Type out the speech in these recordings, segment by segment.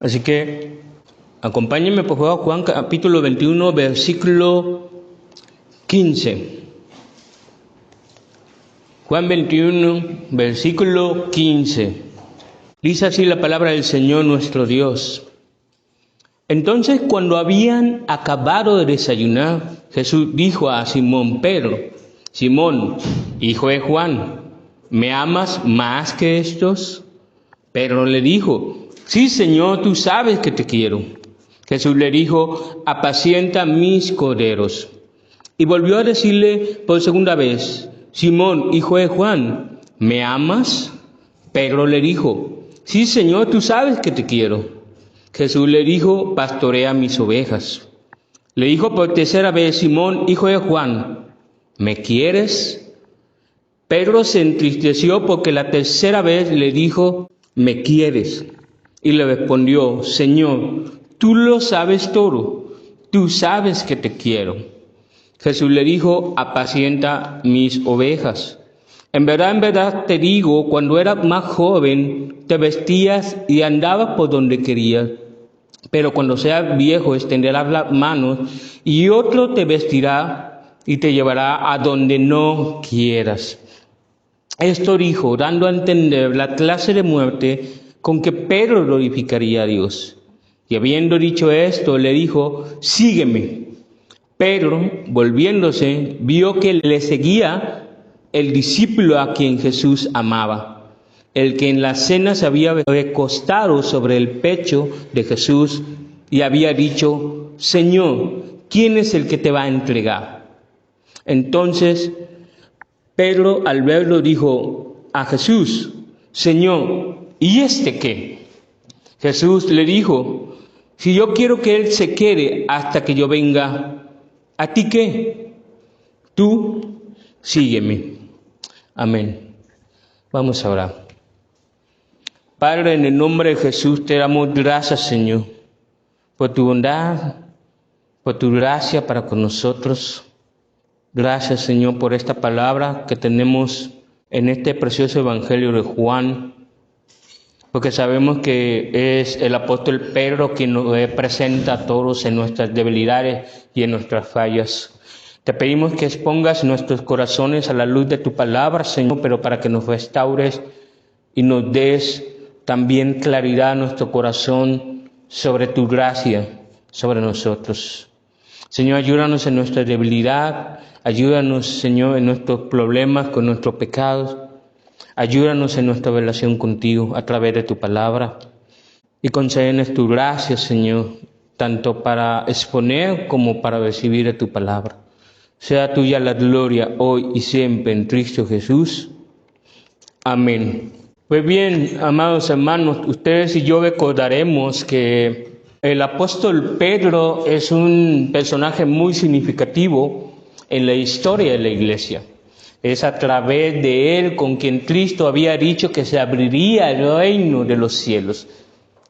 Así que acompáñenme por favor, Juan capítulo 21, versículo 15. Juan 21, versículo 15. Dice así la palabra del Señor nuestro Dios. Entonces, cuando habían acabado de desayunar, Jesús dijo a Simón Pedro: Simón, hijo de Juan, ¿me amas más que estos? Pedro le dijo: Sí, Señor, tú sabes que te quiero. Jesús le dijo: apacienta mis corderos. Y volvió a decirle por segunda vez: Simón, hijo de Juan, ¿me amas? Pedro le dijo: Sí, Señor, tú sabes que te quiero. Jesús le dijo: pastorea mis ovejas. Le dijo por tercera vez: Simón, hijo de Juan, ¿me quieres? Pedro se entristeció porque la tercera vez le dijo: ¿me quieres? Y le respondió: Señor, tú lo sabes todo, tú sabes que te quiero. Jesús le dijo: apacienta mis ovejas. En verdad te digo, cuando eras más joven, te vestías y andabas por donde querías. Pero cuando seas viejo, extenderás las manos y otro te vestirá y te llevará a donde no quieras. Esto dijo, dando a entender la clase de muerte con que Pedro glorificaría a Dios. Y habiendo dicho esto, le dijo: sígueme. Pedro, volviéndose, vio que le seguía el discípulo a quien Jesús amaba, el que en la cena se había recostado sobre el pecho de Jesús y había dicho: Señor, ¿quién es el que te va a entregar? Entonces Pedro, al verlo, dijo a Jesús: Señor, ¿y este qué? Jesús le dijo: si yo quiero que él se quede hasta que yo venga, ¿a ti qué? Tú sígueme. Amén. Vamos a orar. Padre, en el nombre de Jesús te damos gracias, Señor, por tu bondad, por tu gracia para con nosotros. Gracias, Señor, por esta palabra que tenemos en este precioso Evangelio de Juan, porque sabemos que es el apóstol Pedro quien nos presenta a todos en nuestras debilidades y en nuestras fallas. Te pedimos que expongas nuestros corazones a la luz de tu palabra, Señor, pero para que nos restaures y nos des también claridad a nuestro corazón sobre tu gracia, sobre nosotros. Señor, ayúdanos en nuestra debilidad, ayúdanos, Señor, en nuestros problemas con nuestros pecados, ayúdanos en nuestra relación contigo a través de tu palabra y concédenos tu gracia, Señor, tanto para exponer como para recibir de tu palabra. Sea tuya la gloria hoy y siempre en Cristo Jesús. Amén. Pues bien, amados hermanos, ustedes y yo recordaremos que el apóstol Pedro es un personaje muy significativo en la historia de la iglesia. Es a través de él con quien Cristo había dicho que se abriría el reino de los cielos.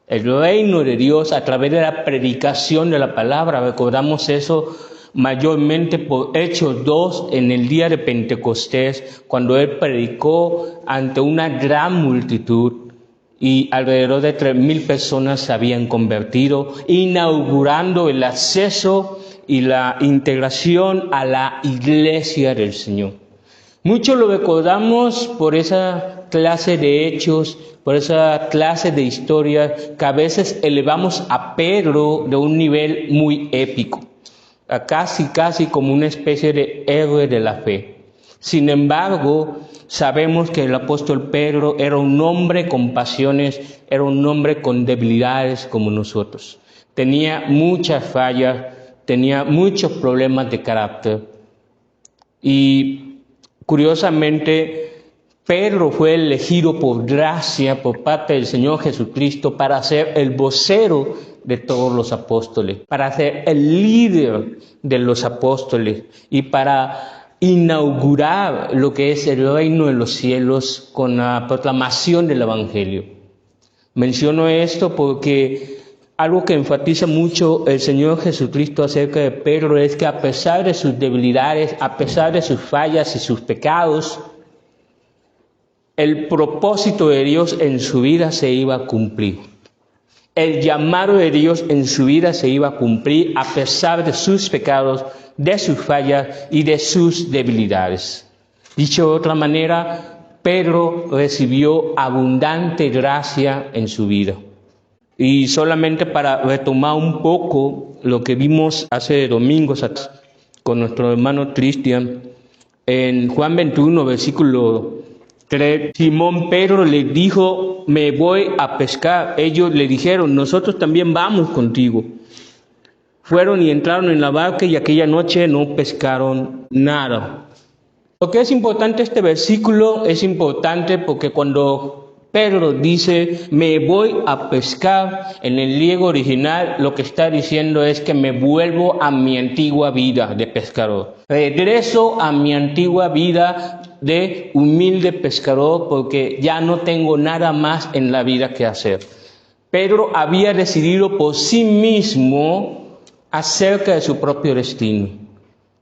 El reino de Dios a través de la predicación de la palabra. Recordamos eso mayormente por Hechos 2 en el día de Pentecostés, cuando él predicó ante una gran multitud y alrededor de 3,000 personas se habían convertido, inaugurando el acceso y la integración a la iglesia del Señor. Muchos lo recordamos por esa clase de hechos, por esa clase de historia que a veces elevamos a Pedro de un nivel muy épico, casi como una especie de héroe de la fe. Sin embargo, sabemos que el apóstol Pedro era un hombre con pasiones, era un hombre con debilidades como nosotros. Tenía muchas fallas, tenía muchos problemas de carácter. Y curiosamente, Pedro fue elegido por gracia, por parte del Señor Jesucristo, para ser el vocero de todos los apóstoles, para ser el líder de los apóstoles y para inaugurar lo que es el reino de los cielos con la proclamación del Evangelio. Menciono esto porque algo que enfatiza mucho el Señor Jesucristo acerca de Pedro es que a pesar de sus debilidades, a pesar de sus fallas y sus pecados, el propósito de Dios en su vida se iba a cumplir. el llamado de Dios en su vida se iba a cumplir a pesar de sus pecados, de sus fallas y de sus debilidades. Dicho de otra manera, Pedro recibió abundante gracia en su vida. Y solamente para retomar un poco lo que vimos hace domingos atrás con nuestro hermano Cristian, en Juan 21, versículo 3, Simón Pedro le dijo, me voy a pescar. Ellos le dijeron, nosotros también vamos contigo. Fueron y entraron en la barca y aquella noche no pescaron nada. ¿Por qué es importante este versículo? Es importante porque cuando Pedro dice, me voy a pescar, en el griego original lo que está diciendo es que me vuelvo a mi antigua vida de pescador. Regreso a mi antigua vida de humilde pescador porque ya no tengo nada más en la vida que hacer. Pedro había decidido por sí mismo acerca de su propio destino.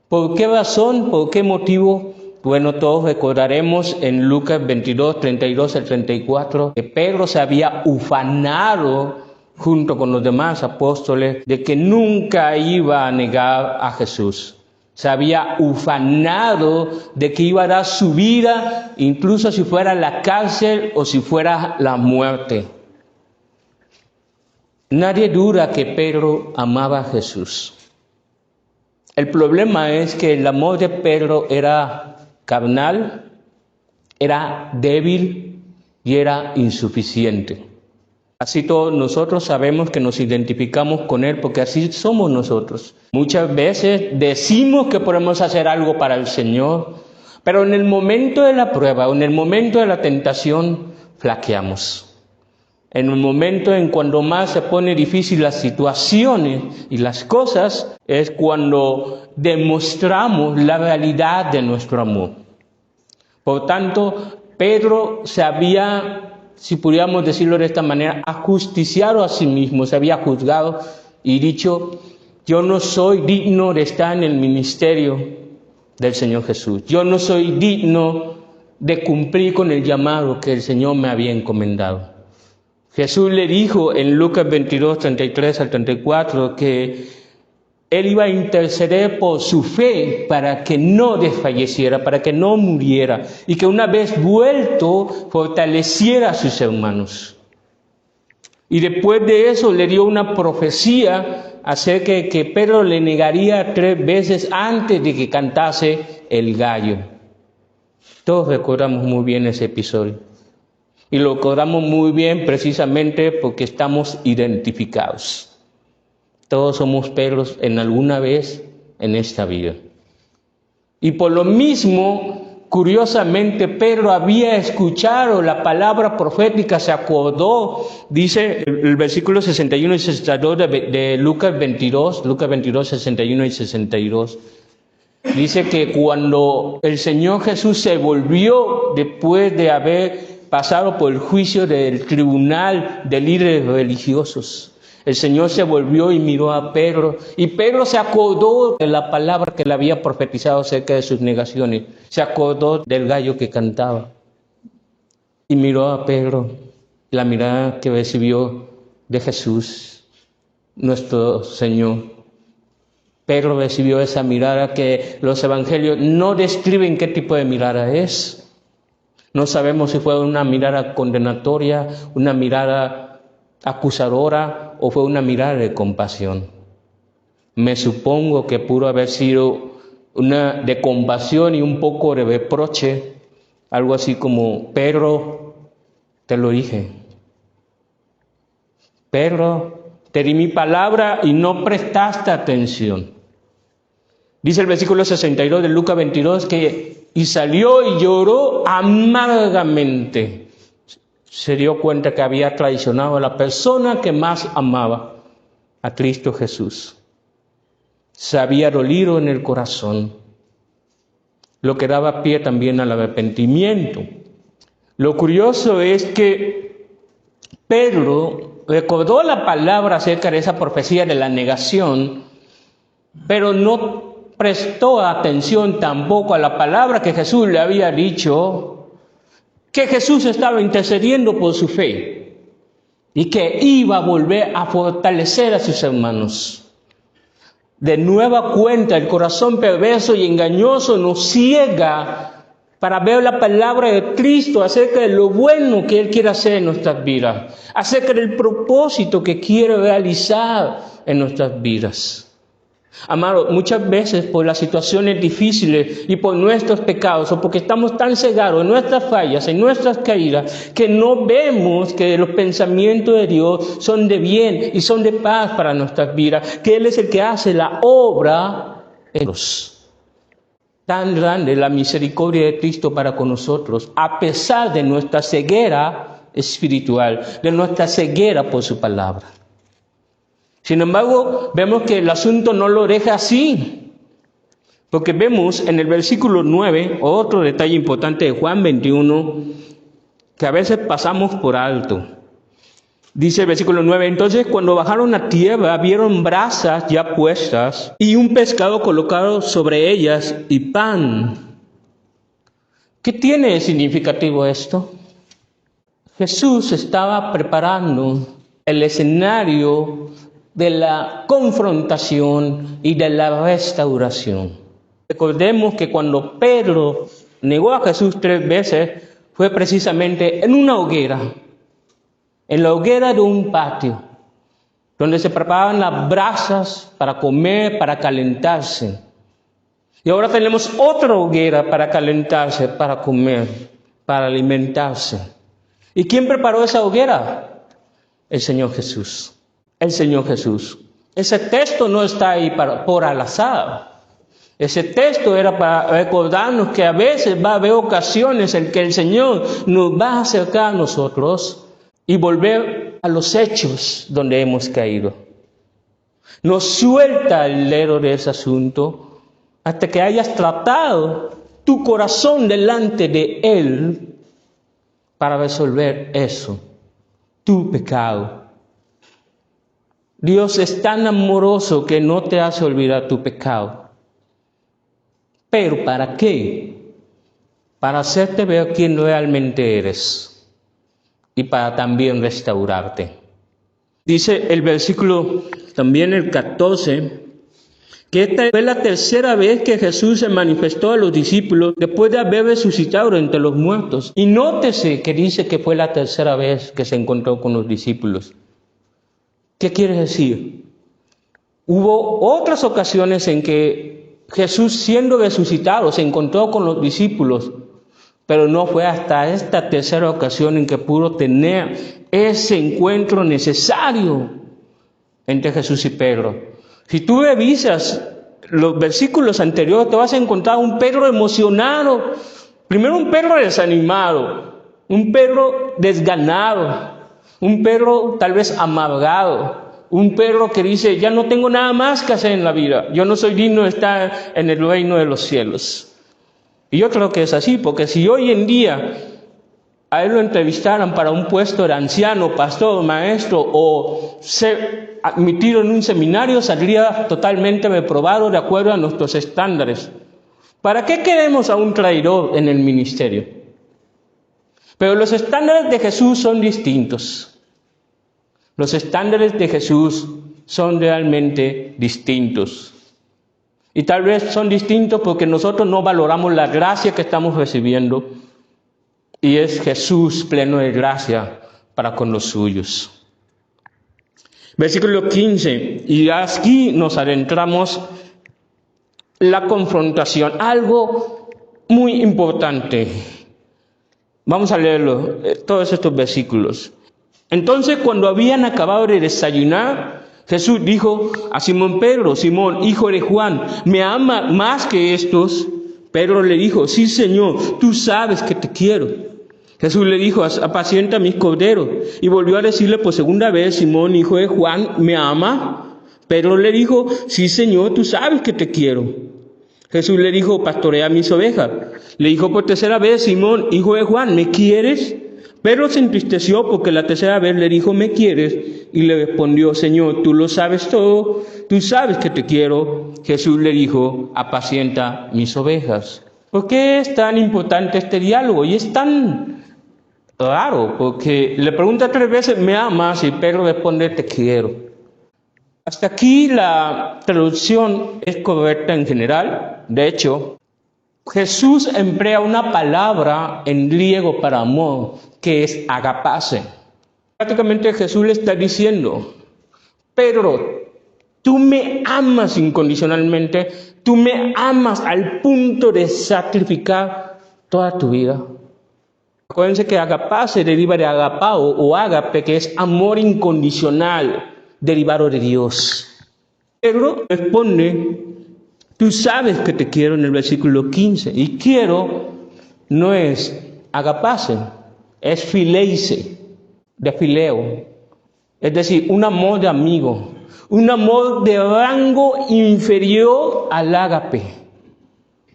¿Por qué razón? ¿Por qué motivo? Bueno, todos recordaremos en Lucas 22, 32 al 34, que Pedro se había ufanado junto con los demás apóstoles de que nunca iba a negar a Jesús. Se había ufanado de que iba a dar su vida, incluso si fuera la cárcel o si fuera la muerte. Nadie duda que Pedro amaba a Jesús. El problema es que el amor de Pedro era carnal, era débil y era insuficiente. Así todos nosotros sabemos que nos identificamos con Él porque así somos nosotros. Muchas veces decimos que podemos hacer algo para el Señor, pero en el momento de la prueba o en el momento de la tentación flaqueamos. En un momento en cuando más se pone difícil las situaciones y las cosas, es cuando demostramos la realidad de nuestro amor. Por tanto, Pedro se había, si pudiéramos decirlo de esta manera, ajusticiado a sí mismo, se había juzgado y dicho, yo no soy digno de estar en el ministerio del Señor Jesús. Yo no soy digno de cumplir con el llamado que el Señor me había encomendado. Jesús le dijo en Lucas 22, 33 al 34 que Él iba a interceder por su fe para que no desfalleciera, para que no muriera y que una vez vuelto fortaleciera a sus hermanos. Y después de eso le dio una profecía acerca de que Pedro le negaría 3 veces antes de que cantase el gallo. Todos recordamos muy bien ese episodio. Y lo recordamos muy bien precisamente porque estamos identificados. Todos somos Pedros en alguna vez en esta vida. Y por lo mismo, curiosamente, Pedro había escuchado la palabra profética, se acordó, dice el versículo 61 y 62 de Lucas 22, 61 y 62. Dice que cuando el Señor Jesús se volvió después de haber pasado por el juicio del tribunal de líderes religiosos, el Señor se volvió y miró a Pedro, y Pedro se acordó de la palabra que le había profetizado acerca de sus negaciones, se acordó del gallo que cantaba, y miró a Pedro, la mirada que recibió de Jesús, nuestro Señor. Pedro recibió esa mirada que los evangelios no describen qué tipo de mirada es. No sabemos si fue una mirada condenatoria, una mirada acusadora o fue una mirada de compasión. Me supongo que pudo haber sido una de compasión y un poco de reproche, algo así como, Pedro, te lo dije. Pedro, te di mi palabra y no prestaste atención. Dice el versículo 62 de Lucas 22 que y salió y lloró amargamente. Se dio cuenta que había traicionado a la persona que más amaba, a Cristo Jesús. Se había dolido en el corazón, lo que daba pie también al arrepentimiento. Lo curioso es que Pedro recordó la palabra acerca de esa profecía de la negación, pero no prestó atención tampoco a la palabra que Jesús le había dicho, que Jesús estaba intercediendo por su fe. y que iba a volver a fortalecer a sus hermanos. De nueva cuenta, el corazón perverso y engañoso nos ciega para ver la palabra de Cristo acerca de lo bueno que Él quiere hacer en nuestras vidas, acerca del propósito que quiere realizar en nuestras vidas. Amado, muchas veces por las situaciones difíciles y por nuestros pecados, o porque estamos tan cegados en nuestras fallas, en nuestras caídas, que no vemos que los pensamientos de Dios son de bien y son de paz para nuestras vidas, que Él es el que hace la obra en nosotros. Tan grande la misericordia de Cristo para con nosotros, a pesar de nuestra ceguera espiritual, de nuestra ceguera por su palabra. Sin embargo, vemos que el asunto no lo deja así, porque vemos en el versículo 9, otro detalle importante de Juan 21, que a veces pasamos por alto. Dice el versículo 9, entonces cuando bajaron a tierra vieron brasas ya puestas y un pescado colocado sobre ellas y pan. ¿Qué tiene de significativo esto? Jesús estaba preparando el escenario de la confrontación y de la restauración. Recordemos que cuando Pedro negó a Jesús 3 veces, fue precisamente en una hoguera, en la hoguera de un patio, donde se preparaban las brasas para comer, para calentarse. Y ahora tenemos otra hoguera para calentarse, para comer, para alimentarse. ¿Y quién preparó esa hoguera? El Señor Jesús. El Señor Jesús. Ese texto no está ahí por al azar. Ese texto era para recordarnos que a veces va a haber ocasiones en que el Señor nos va a acercar a nosotros y volver a los hechos donde hemos caído. Nos suelta el dedo de ese asunto hasta que hayas tratado tu corazón delante de Él para resolver eso, tu pecado. Dios es tan amoroso que no te hace olvidar tu pecado. ¿Pero para qué? Para hacerte ver quién realmente eres y para también restaurarte. Dice el versículo, también el 14, que esta fue la tercera vez que Jesús se manifestó a los discípulos después de haber resucitado entre los muertos. Y nótese que dice que fue la tercera vez que se encontró con los discípulos. ¿Qué quiere decir? Hubo otras ocasiones en que Jesús, siendo resucitado, se encontró con los discípulos, pero no fue hasta esta tercera ocasión en que pudo tener ese encuentro necesario entre Jesús y Pedro. Si tú revisas los versículos anteriores, te vas a encontrar un Pedro emocionado, primero un Pedro desanimado, un Pedro desganado, un Pedro tal vez amargado, un Pedro que dice, ya no tengo nada más que hacer en la vida, yo no soy digno de estar en el reino de los cielos. Y yo creo que es así, porque si hoy en día a él lo entrevistaran para un puesto de anciano, pastor, maestro, o ser admitido en un seminario, saldría totalmente reprobado de acuerdo a nuestros estándares. ¿Para qué queremos a un traidor en el ministerio? Pero los estándares de Jesús son distintos. Los estándares de Jesús son realmente distintos. Y tal vez son distintos porque nosotros no valoramos la gracia que estamos recibiendo. Y es Jesús pleno de gracia para con los suyos. Versículo 15. Y aquí nos adentramos la confrontación. Algo muy importante. Vamos a leerlo, todos estos versículos. Entonces, cuando habían acabado de desayunar, Jesús dijo a Simón Pedro, Simón, hijo de Juan, ¿me ama más que estos? Pedro le dijo, sí, Señor, tú sabes que te quiero. Jesús le dijo, apacienta mis corderos. Y volvió a decirle por segunda vez, Simón, hijo de Juan, ¿me ama? Pedro le dijo, sí, Señor, tú sabes que te quiero. Jesús le dijo, pastorea mis ovejas. Le dijo por tercera vez, Simón, hijo de Juan, ¿me quieres? Pedro se entristeció porque la tercera vez le dijo, ¿me quieres? Y le respondió, Señor, tú lo sabes todo, tú sabes que te quiero. Jesús le dijo, apacienta mis ovejas. ¿Por qué es tan importante este diálogo? Y es tan raro, porque le pregunta 3 veces, ¿me amas? Y Pedro responde, te quiero. Hasta aquí la traducción es correcta en general. De hecho, Jesús emplea una palabra en griego para amor, que es agapase. Prácticamente Jesús le está diciendo, Pedro, tú me amas incondicionalmente, tú me amas al punto de sacrificar toda tu vida. Acuérdense que agapase deriva de agapao o ágape, que es amor incondicional, derivado de Dios. Pedro responde, tú sabes que te quiero en el versículo 15, y quiero no es agapase, es fileise, de fileo, es decir, un amor de amigo, un amor de rango inferior al ágape,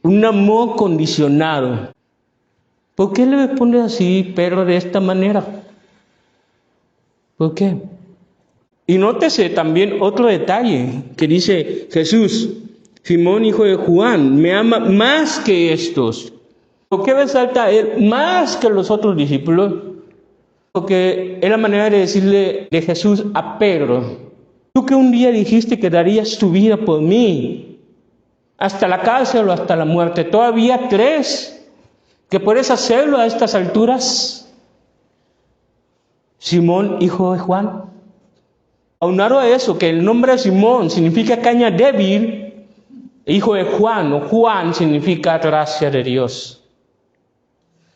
un amor condicionado. ¿Por qué le responde así Pedro de esta manera? ¿Por qué? Y nótese también otro detalle que dice Jesús, Simón hijo de Juan, me ama más que estos. ¿Por qué resalta él más que los otros discípulos? Porque es la manera de decirle de Jesús a Pedro, tú que un día dijiste que darías tu vida por mí, hasta la cárcel o hasta la muerte, ¿todavía crees que puedes hacerlo a estas alturas? Simón, hijo de Juan. Aunado a eso, que el nombre de Simón significa caña débil, hijo de Juan, o Juan significa gracia de Dios.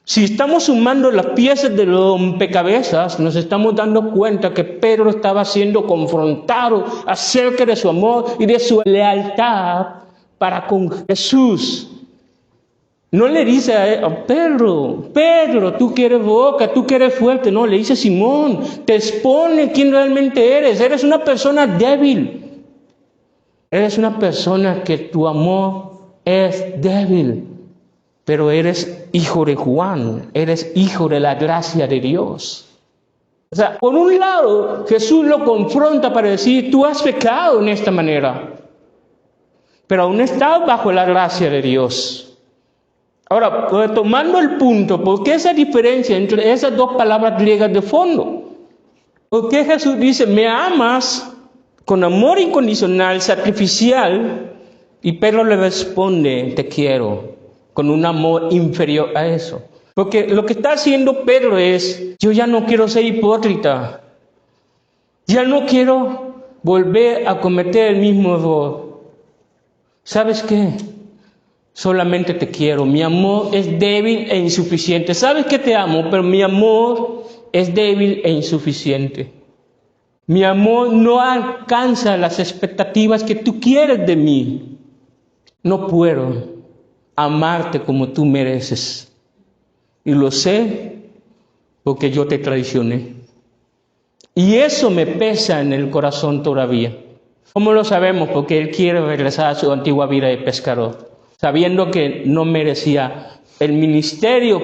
Si estamos sumando las piezas de rompecabezas, nos estamos dando cuenta que Pedro estaba siendo confrontado acerca de su amor y de su lealtad para con Jesús. No le dice a Pedro, tú que eres boca, tú que eres fuerte. No, le dice Simón, te expone quién realmente eres. Eres una persona débil. Eres una persona que tu amor es débil. Pero eres hijo de Juan, eres hijo de la gracia de Dios. O sea, por un lado, Jesús lo confronta para decir, tú has pecado en esta manera, pero aún estás bajo la gracia de Dios. Ahora, retomando el punto, ¿por qué esa diferencia entre esas dos palabras griegas de fondo? ¿Por qué Jesús dice, me amas con amor incondicional, sacrificial? Y Pedro le responde, te quiero, con un amor inferior a eso. Porque lo que está haciendo Pedro es, yo ya no quiero ser hipócrita. Ya no quiero volver a cometer el mismo error. ¿Sabes qué? Solamente te quiero. Mi amor es débil e insuficiente. Sabes que te amo, pero mi amor es débil e insuficiente. Mi amor no alcanza las expectativas que tú quieres de mí. No puedo amarte como tú mereces. Y lo sé porque yo te traicioné. Y eso me pesa en el corazón todavía. ¿Cómo lo sabemos? Porque él quiere regresar a su antigua vida de pescador, sabiendo que no merecía el ministerio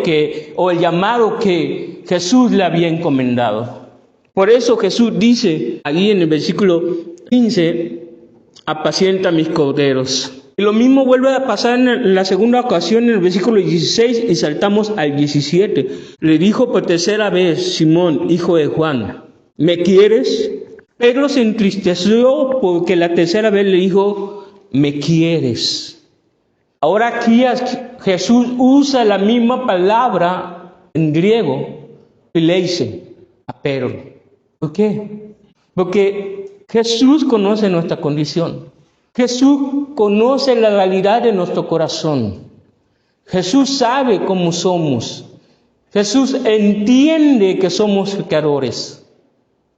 o el llamado que Jesús le había encomendado. Por eso Jesús dice, allí en el versículo 15, apacienta mis corderos. Y lo mismo vuelve a pasar en la segunda ocasión, en el versículo 16, y saltamos al 17. Le dijo por tercera vez, Simón, hijo de Juan, ¿me quieres? Pedro se entristeció porque la tercera vez le dijo, ¿me quieres? Ahora aquí Jesús usa la misma palabra en griego, fileise, a Pedro. ¿Por qué? Porque Jesús conoce nuestra condición. Jesús conoce la realidad de nuestro corazón. Jesús sabe cómo somos. Jesús entiende que somos pecadores.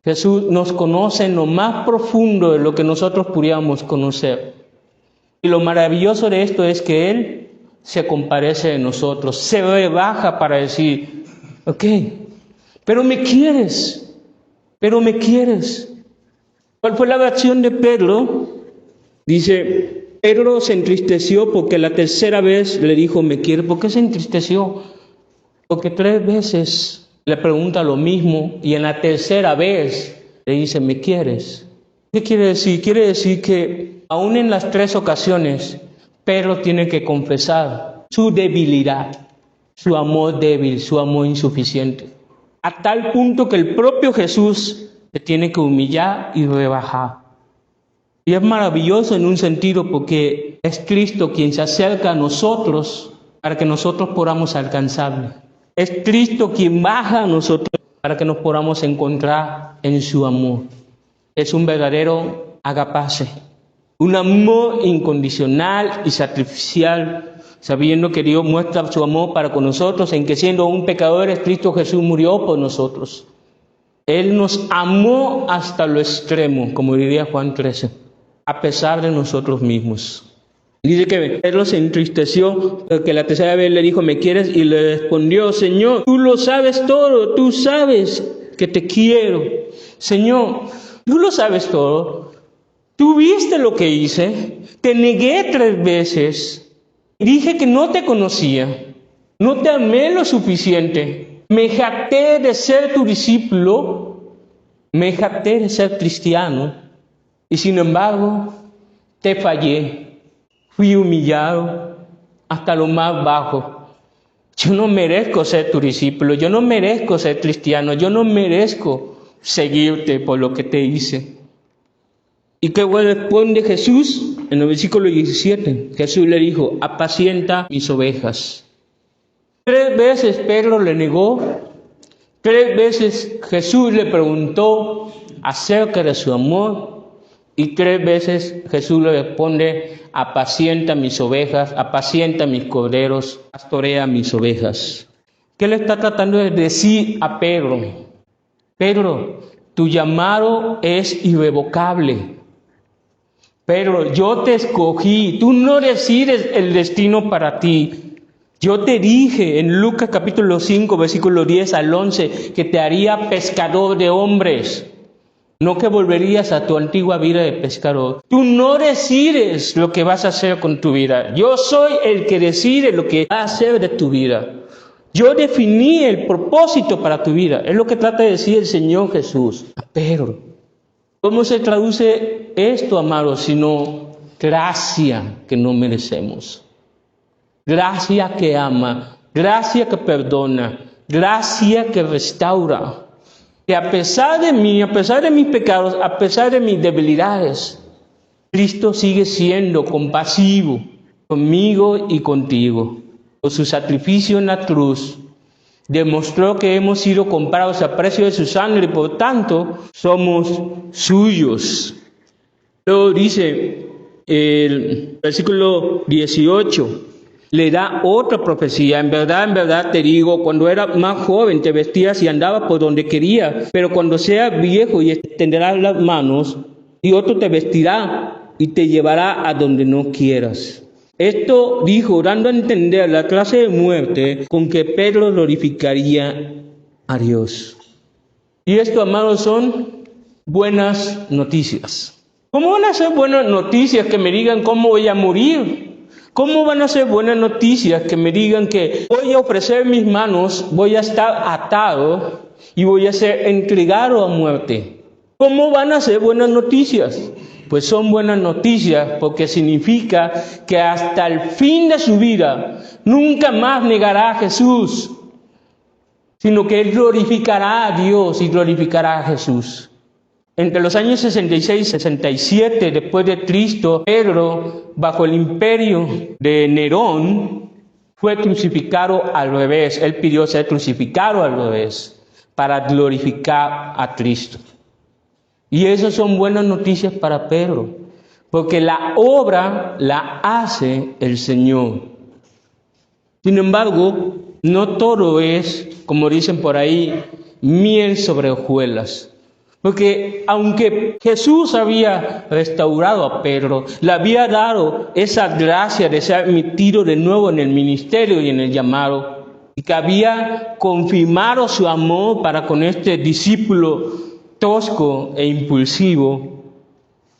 Jesús nos conoce en lo más profundo de lo que nosotros pudiéramos conocer. Y lo maravilloso de esto es que Él se compadece de nosotros, se rebaja para decir, ok, pero me quieres. ¿Cuál fue la reacción de Pedro? Dice, Pedro se entristeció porque la tercera vez le dijo, ¿me quieres? ¿Por qué se entristeció? Porque 3 veces le pregunta lo mismo y en la tercera vez le dice, ¿me quieres? ¿Qué quiere decir? Quiere decir que aún en las 3 ocasiones, Pedro tiene que confesar su debilidad, su amor débil, su amor insuficiente. a tal punto que el propio Jesús se tiene que humillar y rebajar. Y es maravilloso en un sentido porque es Cristo quien se acerca a nosotros para que nosotros podamos alcanzarle. Es Cristo quien baja a nosotros para que nos podamos encontrar en su amor. Es un verdadero agapace, un amor incondicional y sacrificial, sabiendo que Dios muestra su amor para con nosotros, en que siendo aún pecadores, Cristo Jesús murió por nosotros. Él nos amó hasta lo extremo, como diría Juan 13, a pesar de nosotros mismos. Dice que Pedro se entristeció porque la tercera vez le dijo, ¿me quieres? Y le respondió, Señor, tú lo sabes todo, tú sabes que te quiero. Señor, tú lo sabes todo. Tú viste lo que hice. Te negué 3 veces. Dije que no te conocía. No te amé lo suficiente. Me jacté de ser tu discípulo. Me jacté de ser cristiano. Y sin embargo, te fallé. Fui humillado hasta lo más bajo. Yo no merezco ser tu discípulo, yo no merezco ser cristiano, yo no merezco seguirte por lo que te hice. ¿Y qué responde Jesús? En el versículo 17, Jesús le dijo, apacienta mis ovejas. 3 veces Pedro le negó, 3 veces Jesús le preguntó acerca de su amor. Y 3 veces Jesús le responde, apacienta mis ovejas, apacienta mis corderos, pastorea mis ovejas. ¿Qué le está tratando de decir a Pedro? Pedro, tu llamado es irrevocable. Pedro, yo te escogí, tú no decides el destino para ti. Yo te dije en Lucas capítulo 5, versículo 10 al 11, que te haría pescador de hombres. No que volverías a tu antigua vida de pescador. Tú no decides lo que vas a hacer con tu vida. Yo soy el que decide lo que va a hacer de tu vida. Yo definí el propósito para tu vida. Es lo que trata de decir el Señor Jesús a Pedro. ¿Cómo se traduce esto, amados? Sino gracia que no merecemos. Gracia que ama. Gracia que perdona. Gracia que restaura. Que a pesar de mí, a pesar de mis pecados, a pesar de mis debilidades, Cristo sigue siendo compasivo conmigo y contigo. Por su sacrificio en la cruz, demostró que hemos sido comprados a precio de su sangre y por tanto somos suyos. Luego dice el versículo 18. Le da otra profecía. En verdad te digo, cuando era más joven te vestías y andabas por donde querías, pero cuando seas viejo y extenderás las manos, y otro te vestirá y te llevará a donde no quieras. Esto dijo, dando a entender la clase de muerte con que Pedro glorificaría a Dios. Y esto, amados, son buenas noticias. ¿Cómo van a ser buenas noticias que me digan cómo voy a morir? ¿Cómo van a ser buenas noticias que me digan que voy a ofrecer mis manos, voy a estar atado y voy a ser entregado a muerte? ¿Cómo van a ser buenas noticias? Pues son buenas noticias porque significa que hasta el fin de su vida nunca más negará a Jesús, sino que él glorificará a Dios y glorificará a Jesús. Entre los años 66 y 67 después de Cristo, Pedro, bajo el imperio de Nerón, fue crucificado al revés. Él pidió ser crucificado al revés para glorificar a Cristo. Y esas son buenas noticias para Pedro, porque la obra la hace el Señor. Sin embargo, no todo es, como dicen por ahí, miel sobre hojuelas. Porque aunque Jesús había restaurado a Pedro, le había dado esa gracia de ser admitido de nuevo en el ministerio y en el llamado, y que había confirmado su amor para con este discípulo tosco e impulsivo,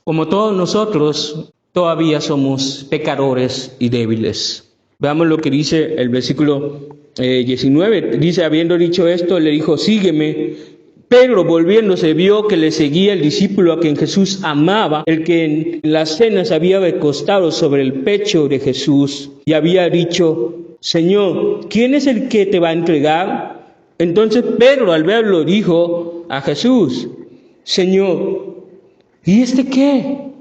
como todos nosotros, todavía somos pecadores y débiles. Veamos lo que dice el versículo 19. Dice, habiendo dicho esto, le dijo, sígueme. Pedro, volviéndose, vio que le seguía el discípulo a quien Jesús amaba, el que en las cenas había recostado sobre el pecho de Jesús y había dicho, Señor, ¿quién es el que te va a entregar? Entonces Pedro, al verlo, dijo a Jesús: Señor, ¿y este qué?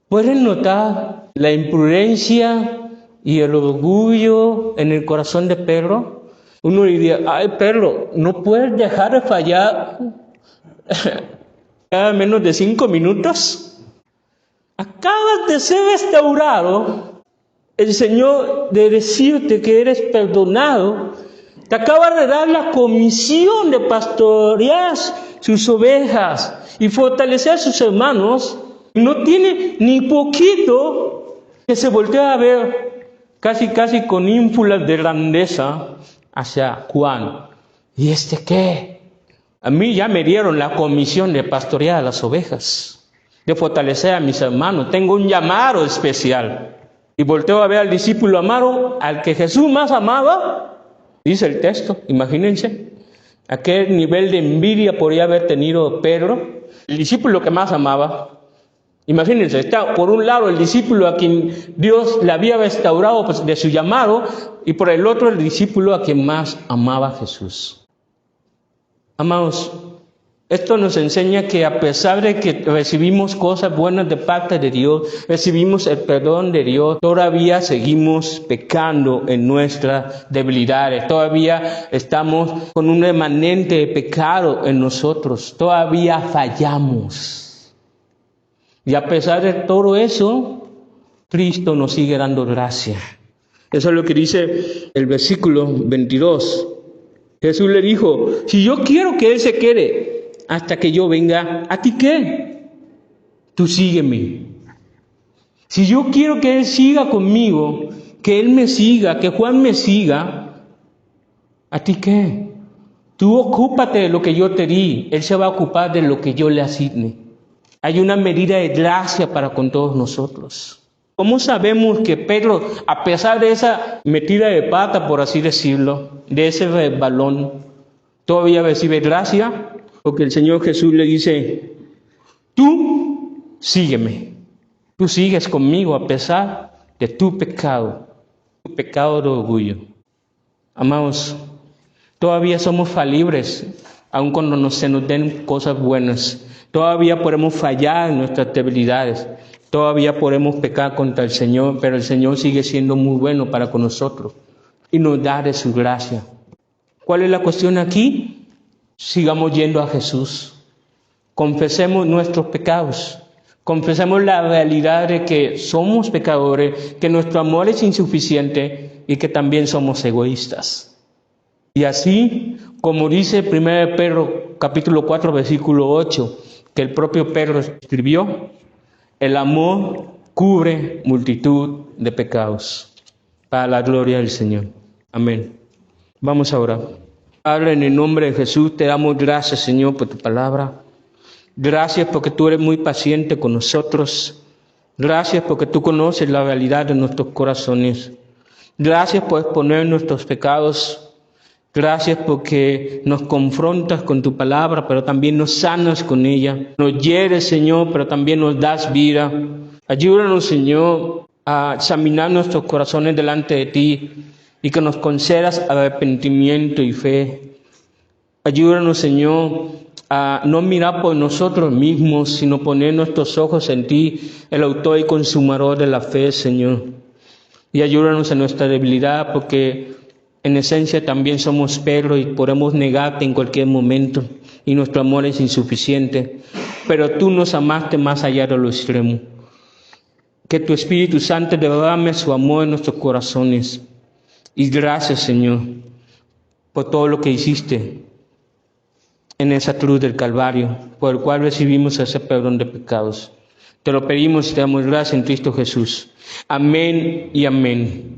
¿Pueden notar la imprudencia y el orgullo en el corazón de Pedro? Uno diría: ay, Pedro, ¿no puedes dejar de fallar cada menos de 5 minutos? Acabas de ser restaurado. El Señor, de decirte que eres perdonado, te acaba de dar la comisión de pastorear sus ovejas y fortalecer sus hermanos. No tiene ni poquito que se voltea a ver casi con ínfulas de grandeza hacia Juan. ¿Y este qué? A mí ya me dieron la comisión de pastorear a las ovejas, de fortalecer a mis hermanos. Tengo un llamado especial. Y volteo a ver al discípulo amado, al que Jesús más amaba, dice el texto, imagínense, a qué nivel de envidia podría haber tenido Pedro, el discípulo que más amaba. Imagínense, está por un lado el discípulo a quien Dios le había restaurado de su llamado, y por el otro el discípulo a quien más amaba Jesús. Amados, esto nos enseña que a pesar de que recibimos cosas buenas de parte de Dios, recibimos el perdón de Dios, todavía seguimos pecando en nuestras debilidades, todavía estamos con un remanente de pecado en nosotros, todavía fallamos. Y a pesar de todo eso, Cristo nos sigue dando gracia. Eso es lo que dice el versículo 22. Jesús le dijo: si yo quiero que Él se quede hasta que yo venga, ¿a ti qué? Tú sígueme. Si yo quiero que Él siga conmigo, que Él me siga, que Juan me siga, ¿a ti qué? Tú ocúpate de lo que yo te di, Él se va a ocupar de lo que yo le asigne. Hay una medida de gracia para con todos nosotros. ¿Cómo sabemos que Pedro, a pesar de esa metida de pata, por así decirlo, de ese resbalón, todavía recibe gracia? Porque el Señor Jesús le dice: tú sígueme, tú sigues conmigo a pesar de tu pecado de orgullo. Amados, todavía somos falibles, aun cuando se nos den cosas buenas. Todavía podemos fallar en nuestras debilidades, todavía podemos pecar contra el Señor, pero el Señor sigue siendo muy bueno para con nosotros y nos da de su gracia. ¿Cuál es la cuestión aquí? Sigamos yendo a Jesús, confesemos nuestros pecados, confesemos la realidad de que somos pecadores, que nuestro amor es insuficiente y que también somos egoístas. Y así, como dice 1 Pedro capítulo 4 versículo 8, que el propio Pedro escribió: el amor cubre multitud de pecados, para la gloria del Señor. Amén. Vamos a orar. Padre, en el nombre de Jesús, te damos gracias, Señor, por tu palabra. Gracias porque tú eres muy paciente con nosotros. Gracias porque tú conoces la realidad de nuestros corazones. Gracias por exponer nuestros pecados. Gracias porque nos confrontas con tu palabra, pero también nos sanas con ella. Nos hieres, Señor, pero también nos das vida. Ayúdanos, Señor, a examinar nuestros corazones delante de ti, y que nos concedas arrepentimiento y fe. Ayúdanos, Señor, a no mirar por nosotros mismos, sino poner nuestros ojos en ti, el autor y consumador de la fe, Señor. Y ayúdanos en nuestra debilidad, porque en esencia también somos Pedro y podemos negarte en cualquier momento, y nuestro amor es insuficiente. Pero tú nos amaste más allá de lo extremo. Que tu Espíritu Santo derrame su amor en nuestros corazones. Y gracias, Señor, por todo lo que hiciste en esa cruz del Calvario, por el cual recibimos ese perdón de pecados. Te lo pedimos y te damos gracias en Cristo Jesús. Amén y amén.